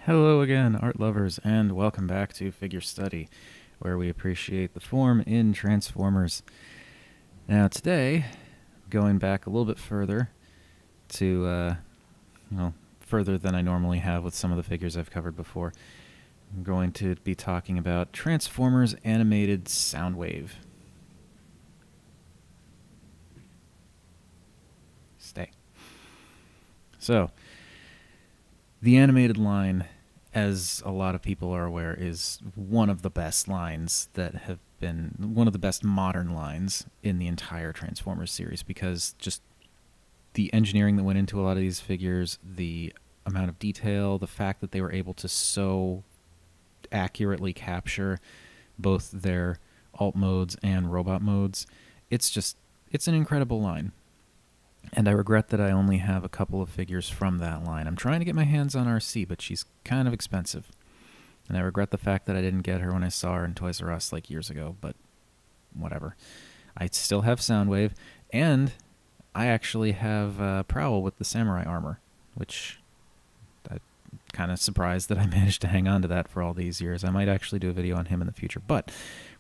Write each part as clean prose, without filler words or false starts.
Hello again, art lovers, and welcome back to Figure Study, where we appreciate the form in Transformers. Now, today, going back a little bit further to, further than I normally have with some of the figures I've covered before, I'm going to be talking about Transformers animated Soundwave. Stay. So, the animated line, as a lot of people are aware, is one of the best lines that have been one of the best modern lines in the entire Transformers series, because just the engineering that went into a lot of these figures, the amount of detail, the fact that they were able to so accurately capture both their alt modes and robot modes, it's an incredible line. And I regret that I only have a couple of figures from that line. I'm trying to get my hands on RC, but she's kind of expensive. And I regret the fact that I didn't get her when I saw her in Toys R Us like years ago, but whatever. I still have Soundwave, and I actually have Prowl with the Samurai armor, which I'm kind of surprised that I managed to hang on to that for all these years. I might actually do a video on him in the future, but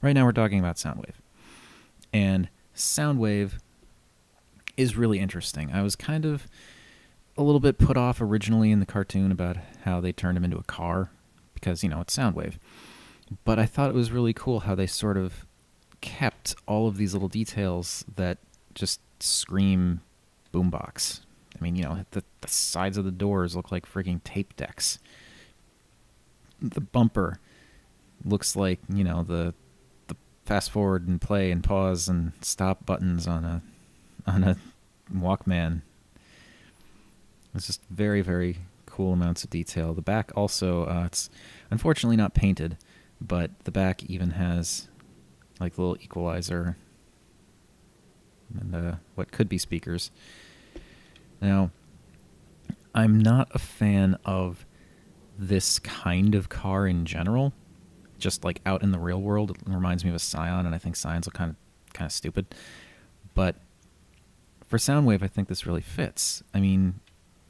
right now we're talking about Soundwave. And Soundwave is really interesting. I was kind of a little bit put off originally in the cartoon about how they turned him into a car, because, it's Soundwave. But I thought it was really cool how they sort of kept all of these little details that just scream boombox. I mean, the sides of the doors look like freaking tape decks. The bumper looks like, the fast forward and play and pause and stop buttons on a Walkman. It's just very, very cool amounts of detail. The back also, it's unfortunately not painted, but the back even has like the little equalizer and what could be speakers. Now, I'm not a fan of this kind of car in general. Just like out in the real world, it reminds me of a Scion, and I think Scions look kind of stupid. But for Soundwave, I think this really fits. I mean,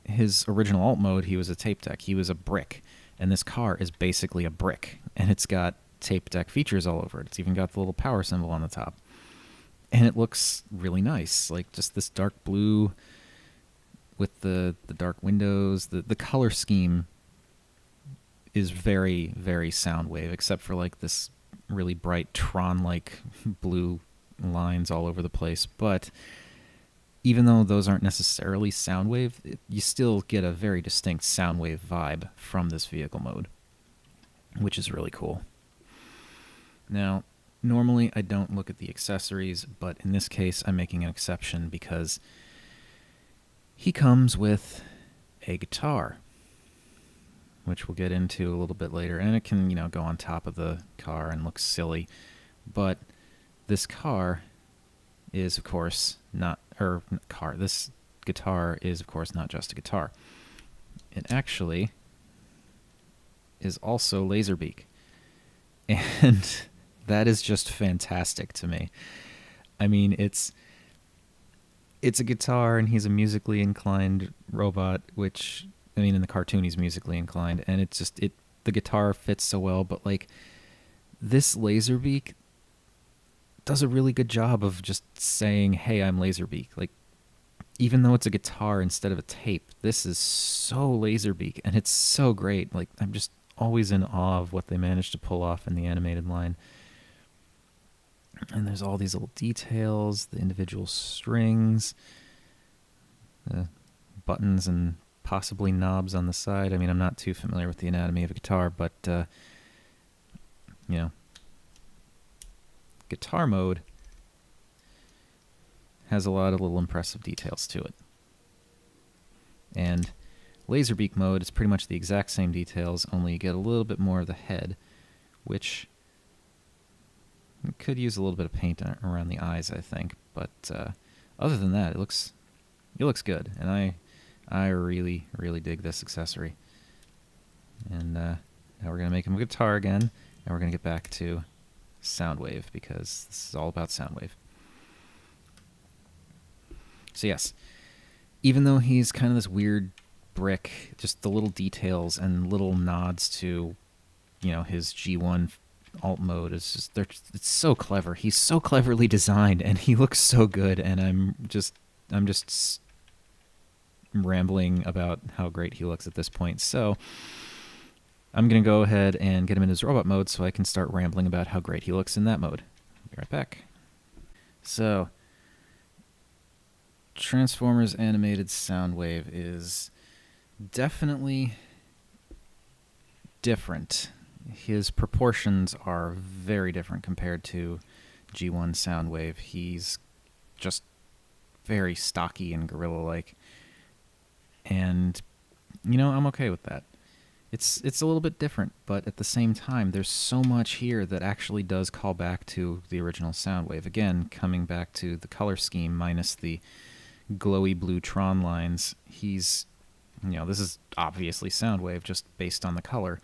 his original alt mode, he was a tape deck. He was a brick. And this car is basically a brick. And it's got tape deck features all over it. It's even got the little power symbol on the top. And it looks really nice. Like, just this dark blue with the dark windows. The color scheme is very, very Soundwave, except for, like, this really bright Tron-like blue lines all over the place. But even though those aren't necessarily Soundwave, you still get a very distinct Soundwave vibe from this vehicle mode, which is really cool. Now, normally I don't look at the accessories, but in this case I'm making an exception because he comes with a guitar, which we'll get into a little bit later, and it can, go on top of the car and look silly, but this car is, of course, this guitar is, of course, not just a guitar. It actually is also Laserbeak. And that is just fantastic to me. I mean, it's a guitar, and he's a musically inclined robot, which, I mean, in the cartoon he's musically inclined, and the guitar fits so well, but, like, this Laserbeak does a really good job of just saying, hey, I'm Laserbeak. Like, even though it's a guitar instead of a tape, this is so Laserbeak, and it's so great. Like, I'm just always in awe of what they managed to pull off in the animated line. And there's all these little details, the individual strings, the buttons and possibly knobs on the side. I mean, I'm not too familiar with the anatomy of a guitar, but, guitar mode has a lot of little impressive details to it. And Laserbeak mode is pretty much the exact same details, only you get a little bit more of the head, which could use a little bit of paint around the eyes, I think. But other than that, it looks good, and I really, really dig this accessory. And now we're going to make him a guitar again, and we're going to get back to Soundwave, because this is all about Soundwave. So yes, even though he's kind of this weird brick, just the little details and little nods to, his G1 alt mode is just it's so clever. He's so cleverly designed, and he looks so good. And I'm just rambling about how great he looks at this point. So I'm gonna go ahead and get him in his robot mode so I can start rambling about how great he looks in that mode. Be right back. So, Transformers animated Soundwave is definitely different. His proportions are very different compared to G1 Soundwave. He's just very stocky and gorilla-like. And, I'm okay with that. It's a little bit different, but at the same time, there's so much here that actually does call back to the original Soundwave. Again, coming back to the color scheme minus the glowy blue Tron lines. He's, this is obviously Soundwave just based on the color.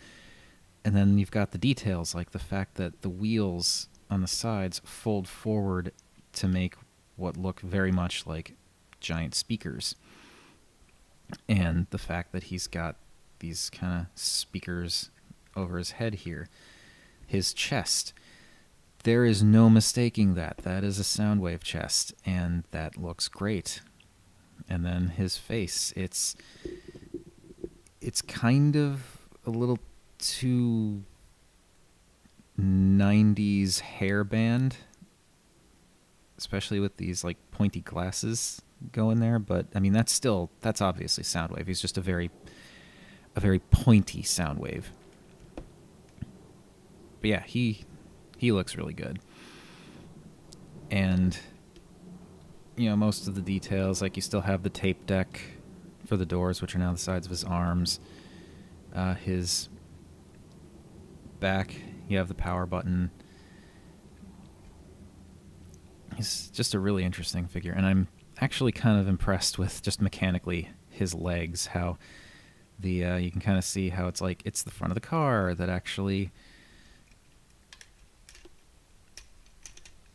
And then you've got the details, like the fact that the wheels on the sides fold forward to make what look very much like giant speakers. And the fact that he's got these kind of speakers over his head here. His chest. There is no mistaking that. That is a Soundwave chest, and that looks great. And then his face. It's kind of a little too 90s hairband, especially with these like pointy glasses going there. But I mean, that's obviously Soundwave. He's just a very pointy Soundwave. But yeah, he looks really good. And most of the details, like you still have the tape deck for the doors, which are now the sides of his arms. His back, you have the power button. He's just a really interesting figure, and I'm actually kind of impressed with just mechanically his legs, how you can kind of see how it's the front of the car that actually,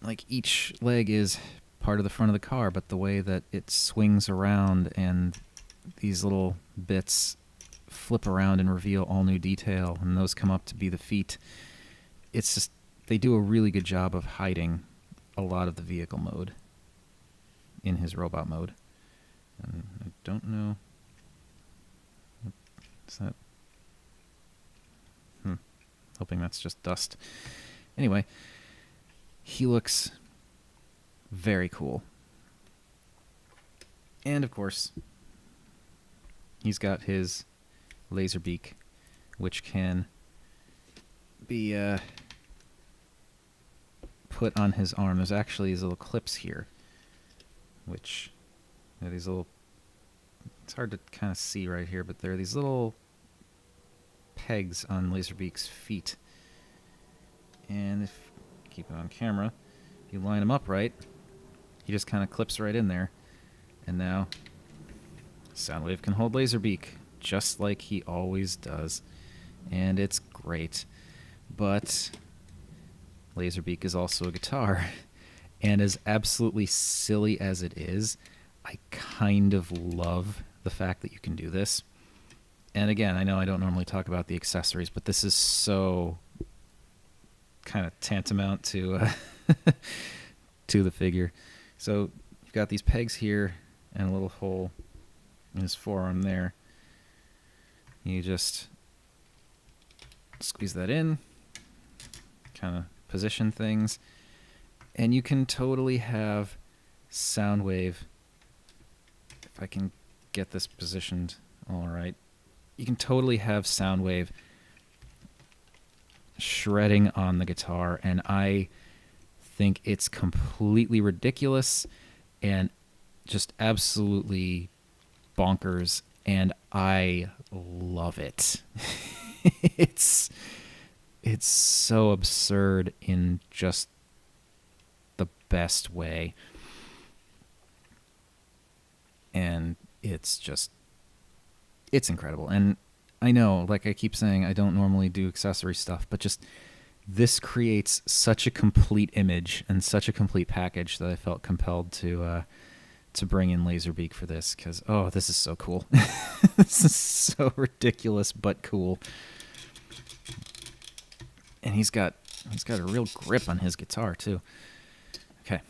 like, each leg is part of the front of the car, but the way that it swings around and these little bits flip around and reveal all new detail, and those come up to be the feet. It's just, they do a really good job of hiding a lot of the vehicle mode in his robot mode. And I don't know. Is that? Hoping that's just dust. Anyway, he looks very cool. And of course, he's got his laser beak, which can be put on his arm. There's actually these little clips here, which are these little, it's hard to kind of see right here, but there are these little pegs on Laserbeak's feet. And if you keep it on camera, if you line them up right, he just kind of clips right in there. And now Soundwave can hold Laserbeak just like he always does. And it's great. But Laserbeak is also a guitar. And as absolutely silly as it is, I kind of love the fact that you can do this. And again, I know I don't normally talk about the accessories, but this is so kind of tantamount to to the figure. So you've got these pegs here and a little hole in his forearm there. You just squeeze that in, kind of position things, and you can totally have Soundwave, if I can get this positioned all right, you can totally have Soundwave shredding on the guitar, and I think it's completely ridiculous and just absolutely bonkers, and I love it. It's so absurd in just the best way. And it's incredible. And I know, like I keep saying, I don't normally do accessory stuff, but just this creates such a complete image and such a complete package that I felt compelled to to bring in Laserbeak for this because, oh, this is so cool. This is so ridiculous but cool. And he's got a real grip on his guitar too. Okay.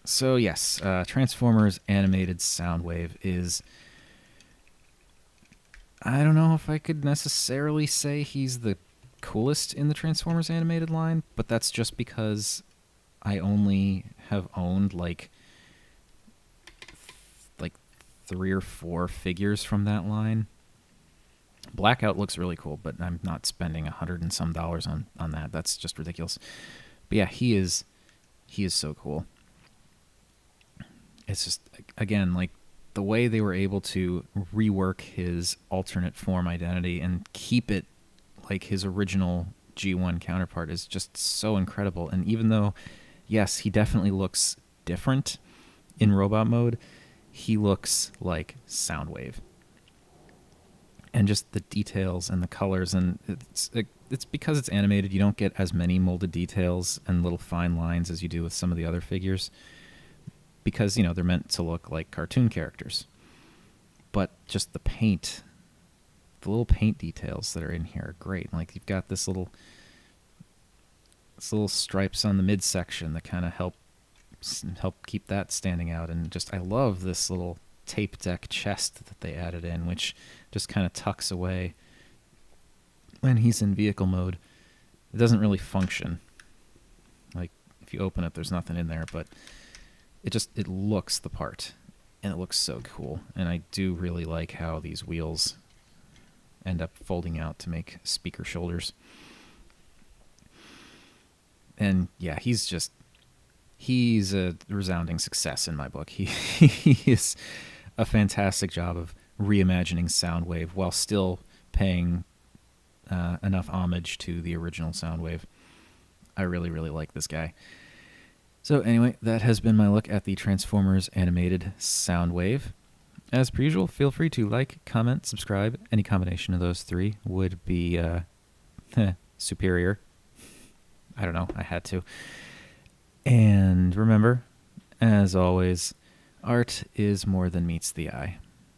So yes, Transformers animated Soundwave is, I don't know if I could necessarily say he's the coolest in the Transformers animated line, but that's just because I only have owned like 3 or 4 figures from that line. Blackout looks really cool, but I'm not spending $100 and some on that. That's just ridiculous. But yeah, he is so cool. It's just, again, like the way they were able to rework his alternate form identity and keep it like his original G1 counterpart is just so incredible. And even though, yes, he definitely looks different in robot mode, he looks like Soundwave. And just the details and the colors, and it's because it's animated, you don't get as many molded details and little fine lines as you do with some of the other figures, because, you know, they're meant to look like cartoon characters. But just the paint, the little paint details that are in here are great. Like, you've got this little stripes on the midsection that kind of help keep that standing out. And just, I love this little tape deck chest that they added in, which just kind of tucks away when he's in vehicle mode. It doesn't really function. Like, if you open it, there's nothing in there, but it looks the part, and it looks so cool. And I do really like how these wheels end up folding out to make speaker shoulders. And yeah, he's a resounding success in my book. He is a fantastic job of reimagining Soundwave while still paying enough homage to the original Soundwave. I really, really like this guy. So anyway, that has been my look at the Transformers animated Soundwave. As per usual, feel free to like, comment, subscribe. Any combination of those 3 would be superior. I don't know, I had to. And remember, as always, art is more than meets the eye.